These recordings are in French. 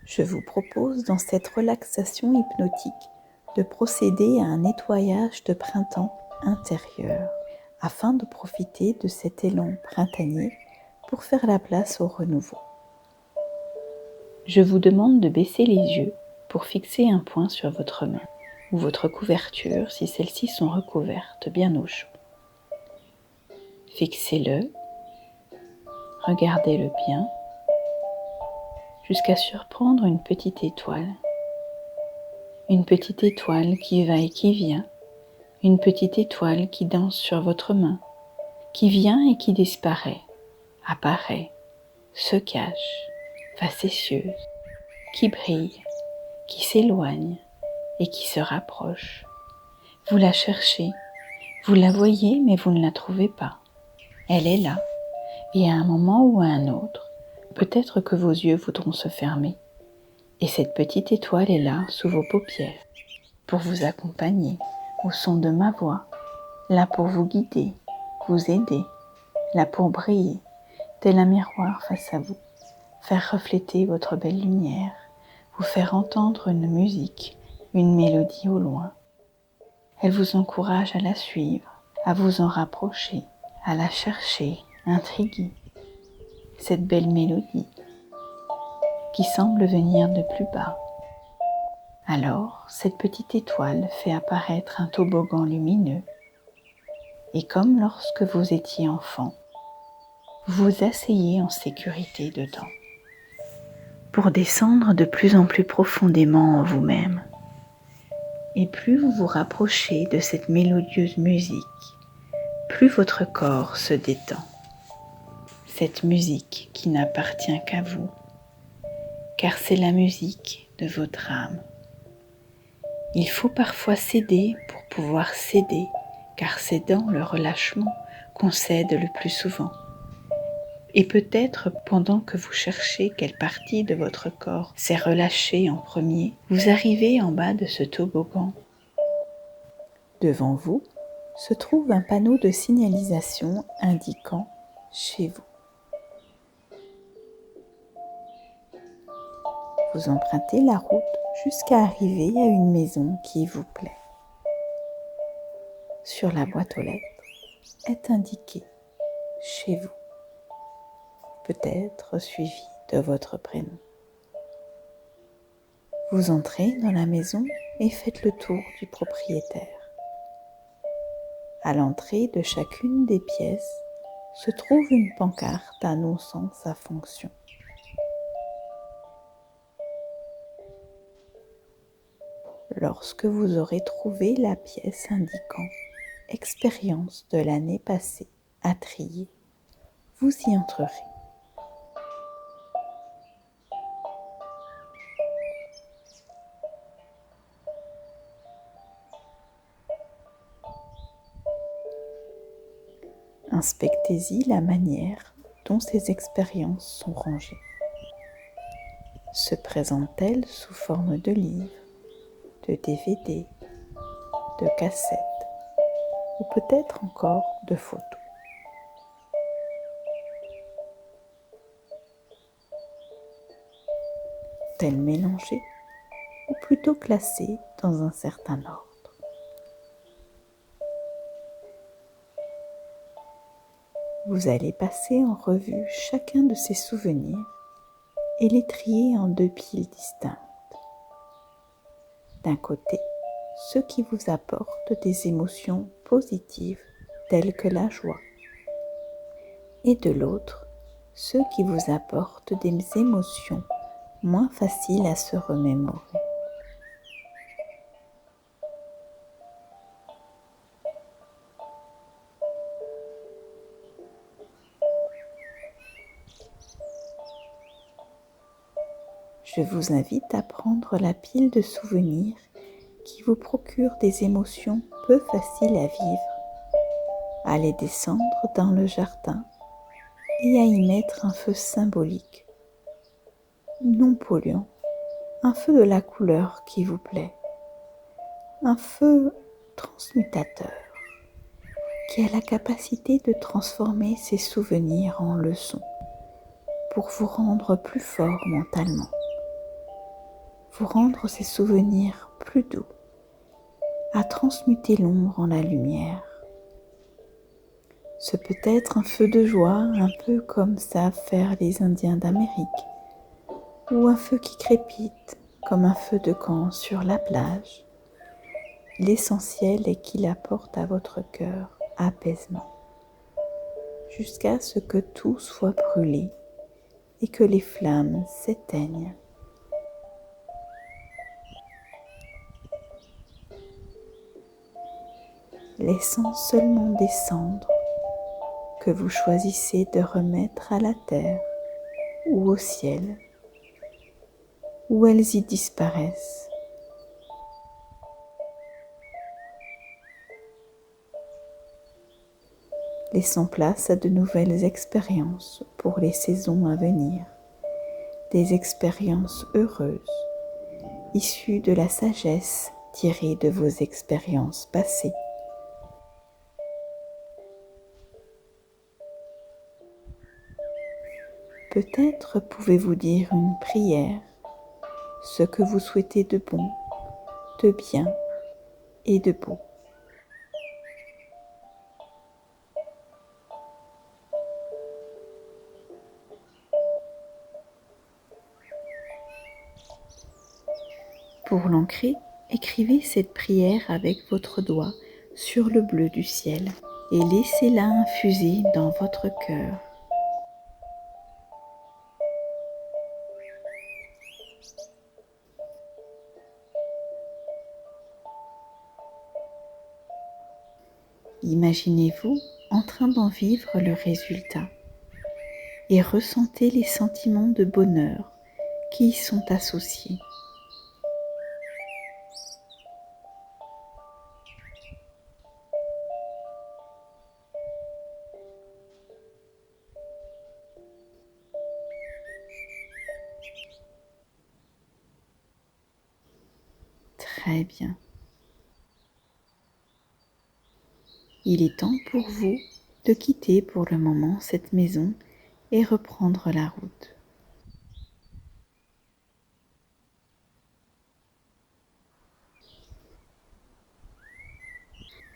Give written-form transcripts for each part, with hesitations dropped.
Je vous propose dans cette relaxation hypnotique de procéder à un nettoyage de printemps intérieur afin de profiter de cet élan printanier pour faire la place au renouveau. Je vous demande de baisser les yeux pour fixer un point sur votre main ou votre couverture si celles-ci sont recouvertes bien au chaud. Fixez-le, regardez-le bien jusqu'à surprendre une petite étoile. Une petite étoile qui va et qui vient, une petite étoile qui danse sur votre main, qui vient et qui disparaît, apparaît, se cache, facétieuse, qui brille, qui s'éloigne et qui se rapproche. Vous la cherchez, vous la voyez mais vous ne la trouvez pas. Elle est là et à un moment ou à un autre, peut-être que vos yeux voudront se fermer. Et cette petite étoile est là sous vos paupières pour vous accompagner au son de ma voix, là pour vous guider, vous aider, là pour briller, tel un miroir face à vous, faire refléter votre belle lumière, vous faire entendre une musique, une mélodie au loin. Elle vous encourage à la suivre, à vous en rapprocher, à la chercher, intriguer. Cette belle mélodie qui semble venir de plus bas. Alors, cette petite étoile fait apparaître un toboggan lumineux et comme lorsque vous étiez enfant, vous vous asseyez en sécurité dedans pour descendre de plus en plus profondément en vous-même. Et plus vous vous rapprochez de cette mélodieuse musique, plus votre corps se détend. Cette musique qui n'appartient qu'à vous, car c'est la musique de votre âme. Il faut parfois céder pour pouvoir céder, car c'est dans le relâchement qu'on cède le plus souvent. Et peut-être pendant que vous cherchez quelle partie de votre corps s'est relâchée en premier, vous arrivez en bas de ce toboggan. Devant vous se trouve un panneau de signalisation indiquant « Chez vous ». Vous empruntez la route jusqu'à arriver à une maison qui vous plaît. Sur la boîte aux lettres est indiqué « Chez vous », peut-être suivi de votre prénom. Vous entrez dans la maison et faites le tour du propriétaire. À l'entrée de chacune des pièces se trouve une pancarte annonçant sa fonction. Lorsque vous aurez trouvé la pièce indiquant « Expérience de l'année passée à trier », vous y entrerez. Inspectez-y la manière dont ces expériences sont rangées. Se présentent-elles sous forme de livres, de DVD, de cassettes ou peut-être encore de photos? Sont-elles mélangées ou plutôt classées dans un certain ordre? Vous allez passer en revue chacun de ces souvenirs et les trier en deux piles distinctes. D'un côté, ceux qui vous apportent des émotions positives telles que la joie, et de l'autre, ceux qui vous apportent des émotions moins faciles à se remémorer. Je vous invite à prendre la pile de souvenirs qui vous procure des émotions peu faciles à vivre, à les descendre dans le jardin et à y mettre un feu symbolique, non polluant, un feu de la couleur qui vous plaît, un feu transmutateur qui a la capacité de transformer ces souvenirs en leçons pour vous rendre plus fort mentalement, vous rendre ces souvenirs plus doux, à transmuter l'ombre en la lumière. Ce peut être un feu de joie, un peu comme savent faire les Indiens d'Amérique, ou un feu qui crépite comme un feu de camp sur la plage. L'essentiel est qu'il apporte à votre cœur apaisement, jusqu'à ce que tout soit brûlé et que les flammes s'éteignent. Laissant seulement des cendres que vous choisissez de remettre à la terre ou au ciel, où elles y disparaissent. Laissant place à de nouvelles expériences pour les saisons à venir, des expériences heureuses, issues de la sagesse tirée de vos expériences passées. Peut-être pouvez-vous dire une prière, ce que vous souhaitez de bon, de bien et de beau. Pour l'ancrer, écrivez cette prière avec votre doigt sur le bleu du ciel et laissez-la infuser dans votre cœur. Imaginez-vous en train d'en vivre le résultat et ressentez les sentiments de bonheur qui y sont associés. Très bien. Il est temps pour vous de quitter pour le moment cette maison et reprendre la route.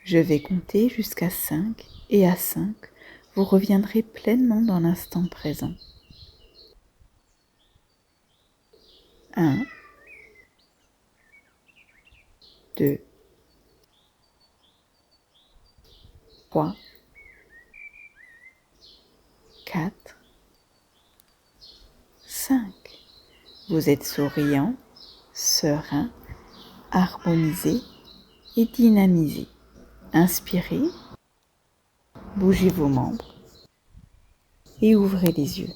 Je vais compter jusqu'à 5 et à 5, vous reviendrez pleinement dans l'instant présent. 1, 2, 3, 4, 5. Vous êtes souriant, serein, harmonisé et dynamisé. Inspirez, bougez vos membres et ouvrez les yeux.